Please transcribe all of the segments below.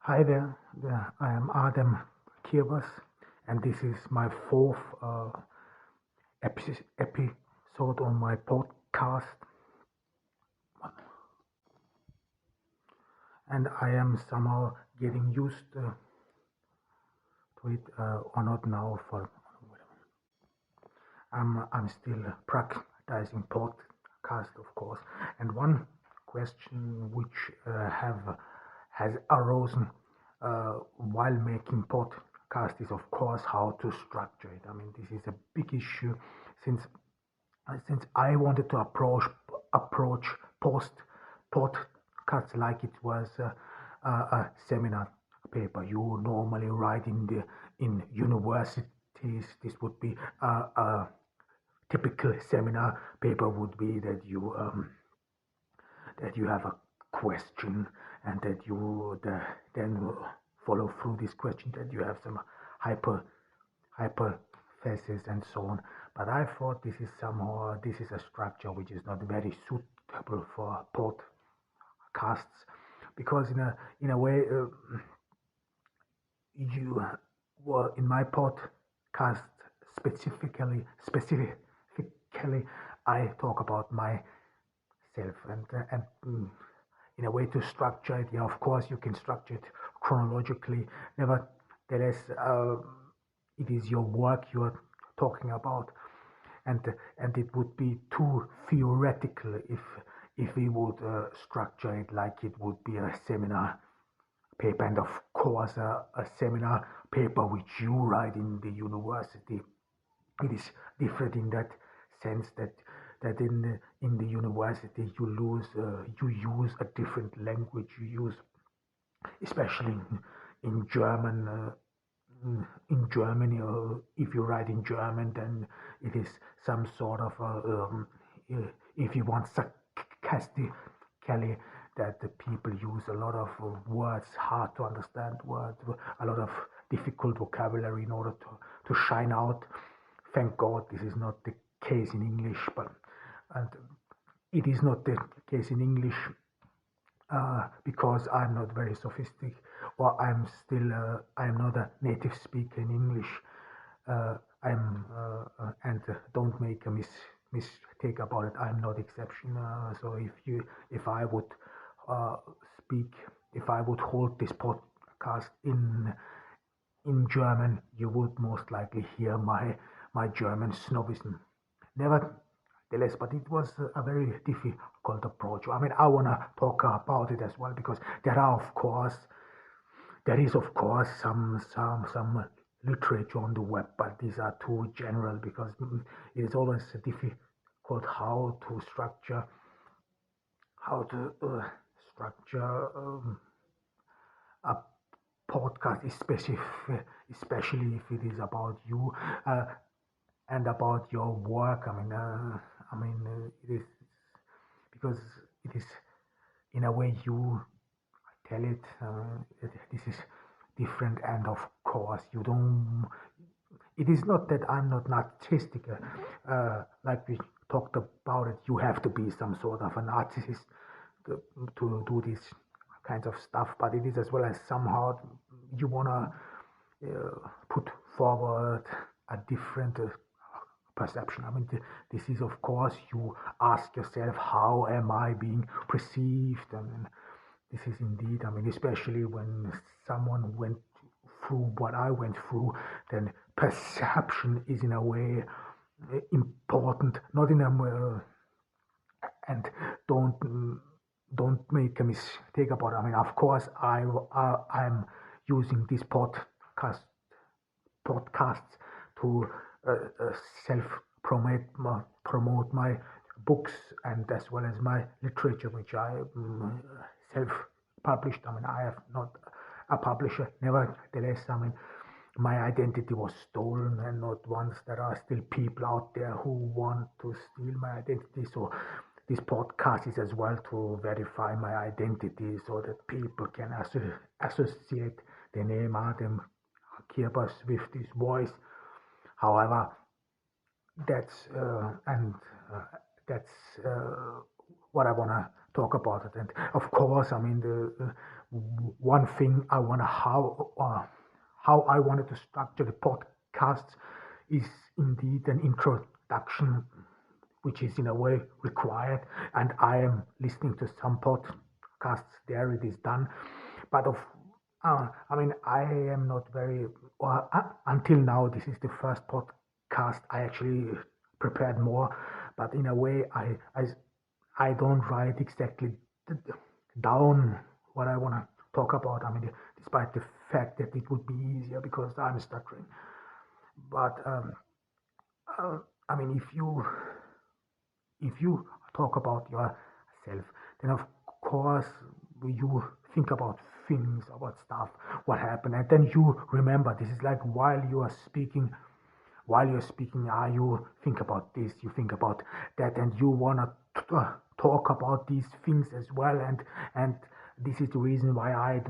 Hi there, I am Adam Kirbas, and this is my fourth episode on my podcast. And I am somehow getting used to it or not now. For I'm still practicing podcast, of course. And one question which has arisen while making podcast is, of course, how to structure it. I mean, this is a big issue since since I wanted to approach post podcasts like it was a seminar paper you normally write in universities. This would be a typical seminar paper would be that you have a question and that you then follow through this question, that you have some hyper hyperthesis and so on. But I thought this is a structure which is not very suitable for podcasts, because in a way you were in my podcast specifically I talk about myself, and in a way to structure it. Yeah, of course you can structure it chronologically. Nevertheless, it is your work you are talking about, and it would be too theoretical if we would structure it like it would be a seminar paper. And of course, a seminar paper which you write in the university, it is different in that sense that in the university you use a different language. You use, especially in German. In Germany, if you write in German, then it is some sort of if you want sarcastically, that the people use a lot of words, hard to understand words, a lot of difficult vocabulary in order to shine out. Thank God this is not the case in English, but and it is not the case in English because I'm not very sophisticated, or I'm not a native speaker in English. I'm and don't make a mistake about it. I'm not exception. So if I would uh, speak, if I would hold this podcast in German, you would most likely hear my German snobism. Nevertheless, but it was a very difficult approach. I mean, I wanna talk about it as well, because there is of course some literature on the web, but these are too general, because it is always difficult how to structure a podcast, especially if it is about you and about your work. It is because it is in a way you tell it. This is different, and of course you don't. It is not that I'm not narcissistic, like we talked about it. You have to be some sort of a narcissist to do these kinds of stuff, but it is as well as somehow you wanna put forward a different perception. I mean, this is, of course, you ask yourself, how am I being perceived? And this is indeed, I mean, especially when someone went through what I went through, then perception is in a way important, not in a and don't don't make a mistake about it. I mean, of course, I'm using this podcasts to uh, uh, self promote my books, and as well as my literature, which I self published. I mean, I have not a publisher. Nevertheless, I mean, my identity was stolen, and not once. There are still people out there who want to steal my identity. So this podcast is as well to verify my identity, so that people can associate the name Adam Kirbas with this voice. However, that's and that's what I wanna talk about it. And of course, I mean, one thing I want to how I wanted to structure the podcasts is indeed an introduction, which is in a way required. And I am listening to some podcasts there; it is done. But I mean, I am not very. Until now, this is the first podcast I actually prepared more. But in a way, I don't write exactly down what I want to talk about. I mean, despite the fact that it would be easier because I'm stuttering. But uh, I mean, if you talk about yourself, then of course you think about things, about stuff, what happened, and then you remember. This is like while you're speaking, you think about this, you think about that, and you wanna talk about these things as well. And this is the reason why I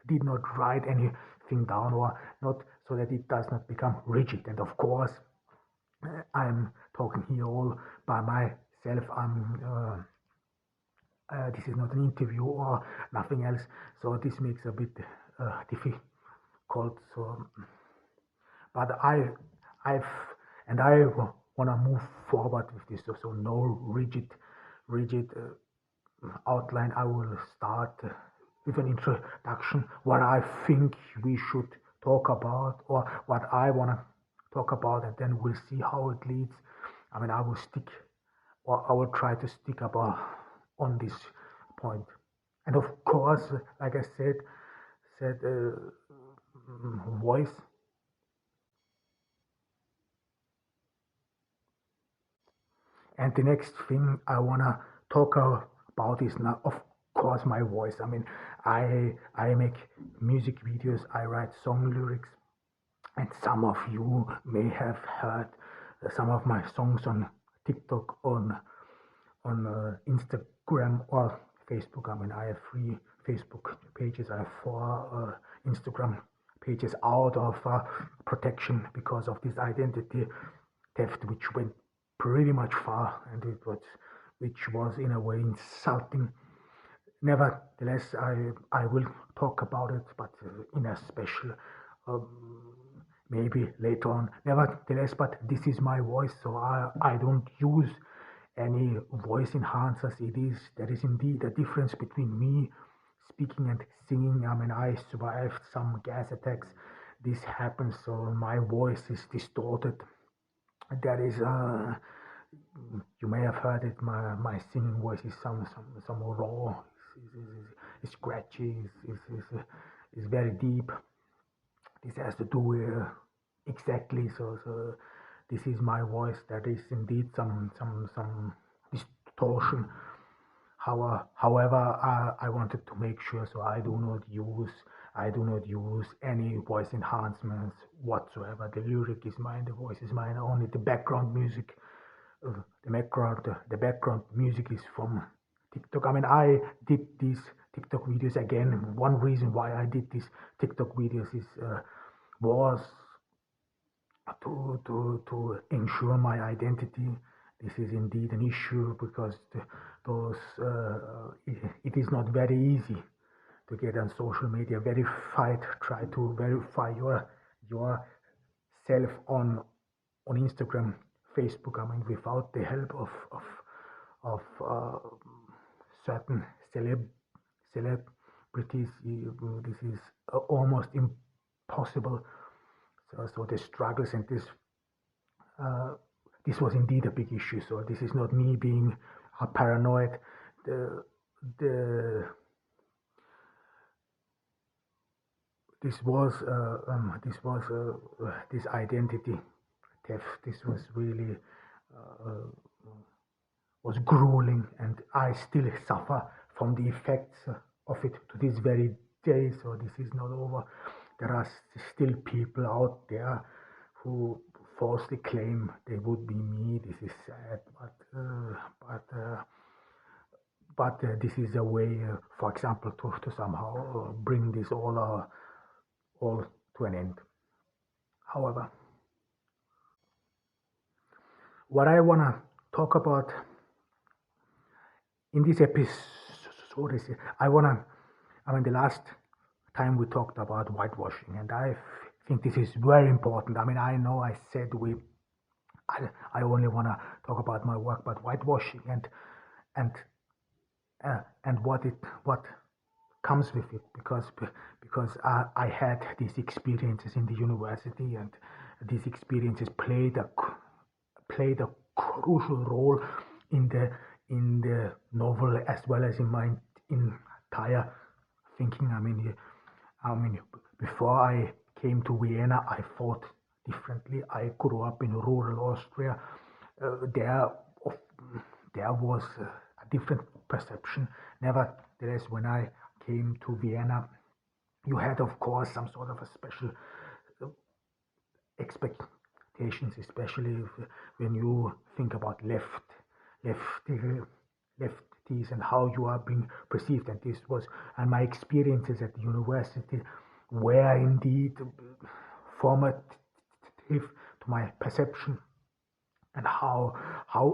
did not write anything down, or not, so that it does not become rigid. And of course, I'm talking here all by myself. This is not an interview or nothing else, so this makes a bit difficult. So, but I've and I want to move forward with this. So no rigid outline. I will start with an introduction, what I think we should talk about, or what I want to talk about, and then we'll see how it leads. I mean, I will stick, or I will try to stick about on this point. And of course, like I said voice. And the next thing I wanna talk about is now, of course, my voice. I mean, I make music videos, I write song lyrics, and some of you may have heard some of my songs on TikTok, on Instagram or Facebook. I mean, I have 3 Facebook pages, I have 4 Instagram pages, out of protection because of this identity theft, which went pretty much far, and which was in a way insulting. Nevertheless, I will talk about it, but in a special, um, maybe later on. Nevertheless, but this is my voice, so I don't use any voice enhancers. There is indeed a difference between me speaking and singing. I mean, I survived some gas attacks. This happens, so my voice is distorted. There is you may have heard it. My singing voice is some raw, is scratchy, is very deep. This has to do exactly. So this is my voice. That is indeed some distortion. However, I wanted to make sure, so I do not use any voice enhancements whatsoever. The lyric is mine, the voice is mine. Only the background music, the background music is from TikTok. I mean, I did these TikTok videos again. One reason why I did these TikTok videos is was to ensure my identity. This is indeed an issue because those it is not very easy to get on social media verified. Try to verify yourself on Instagram, Facebook. I mean, without the help of certain celebrities, this is almost impossible. So the struggles, and uh, this was indeed a big issue. So this is not me being paranoid. The the this identity theft. This was really uh, was grueling, and I still suffer from the effects of it to this very day. So this is not over. There are still people out there who falsely claim they would be me. This is sad, but this is a way, for example, to somehow bring this all to an end. However, what I wanna talk about in this episode, the last time we talked about whitewashing, and I think this is very important. I know I said I only want to talk about my work, but whitewashing and what comes with it, because I had these experiences in the university, and these experiences played a crucial role in the novel, as well as in my entire thinking. Before I came to Vienna, I thought differently. I grew up in rural Austria. There, there was a different perception. Nevertheless, when I came to Vienna, you had, of course, some sort of a special uh, expectations, especially when you think about left, lefties, and how you are being perceived. And my experiences at the university were indeed formative to my perception, and how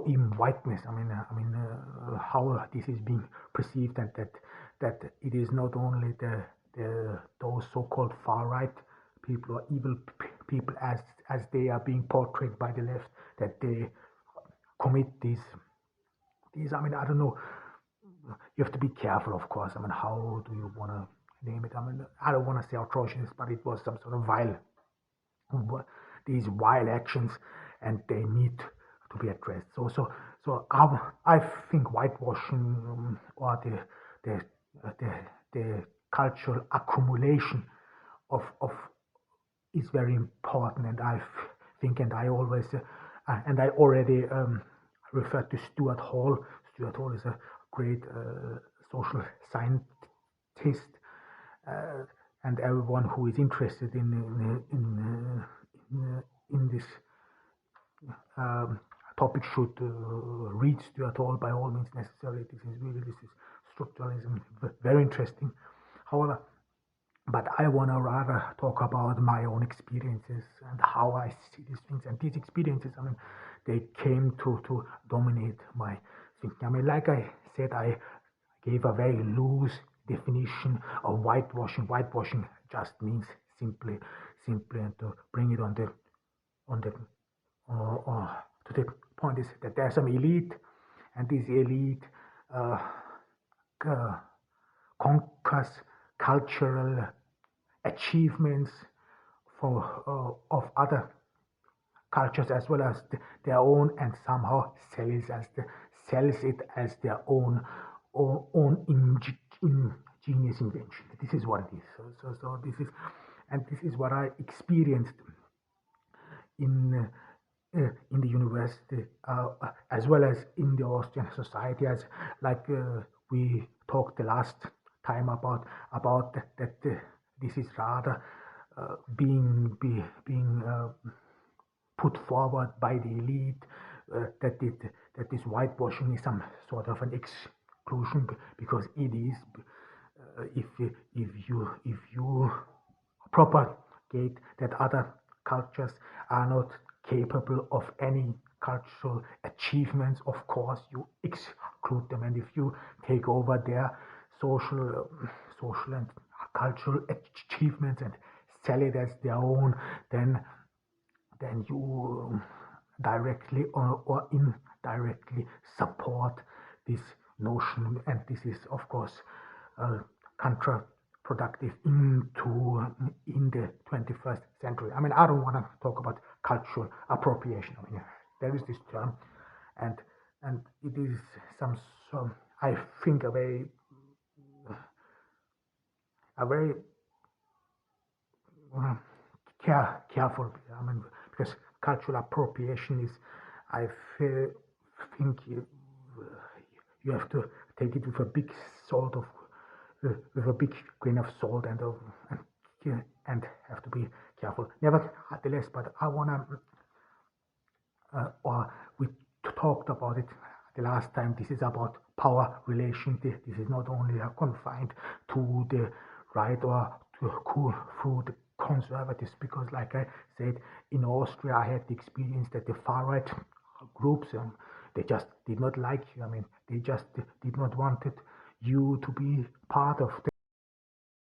in whiteness, how this is being perceived, and that it is not only those so-called far right people or evil people, as they are being portrayed by the left, that they commit these. I don't know. You have to be careful, of course. How do you want to name it? I don't want to say atrocious, but it was some sort of these vile actions, and they need to be addressed. I think whitewashing, or the cultural accumulation of is very important, and I think, and I always and I already referred to Stuart Hall. Stuart Hall is a great social scientist, uh, and everyone who is interested in this um, topic should read Stuart Hall by all means necessary. This is structuralism, very interesting. However, but I want to rather talk about my own experiences and how I see these things. And these experiences, they came to dominate my thinking. Like I said, I gave a very loose definition of whitewashing. Whitewashing just means simply, and to bring it on the to the point, is that there's some elite, and this elite uh, conquers cultural achievements of other cultures, as well as their own, and somehow sells it as their own ingenious invention. This is what it is. This is what I experienced in the university, as well as in the Austrian society, as like we talked the last time about that this is rather being put forward by the elite, that this whitewashing is some sort of an exclusion, because it is, if you propagate that other cultures are not capable of any cultural achievements, of course you exclude them. And if you take over their social and cultural achievements and sell it as their own, then you directly or indirectly support this notion, and this is, of course, counterproductive in the 21st century. I don't want to talk about cultural appropriation. There is this term, and it is some I think a very uh, careful. Because cultural appropriation is, I think you have to take it with a big salt of with a big grain of salt, and have to be careful. Nevertheless, but I wanna or we talked about it the last time. This is about power relation. This is not only confined to the right or through the conservatives, because, like I said, in Austria, I had the experience that the far right groups, they just did not like you. They just did not want you to be part of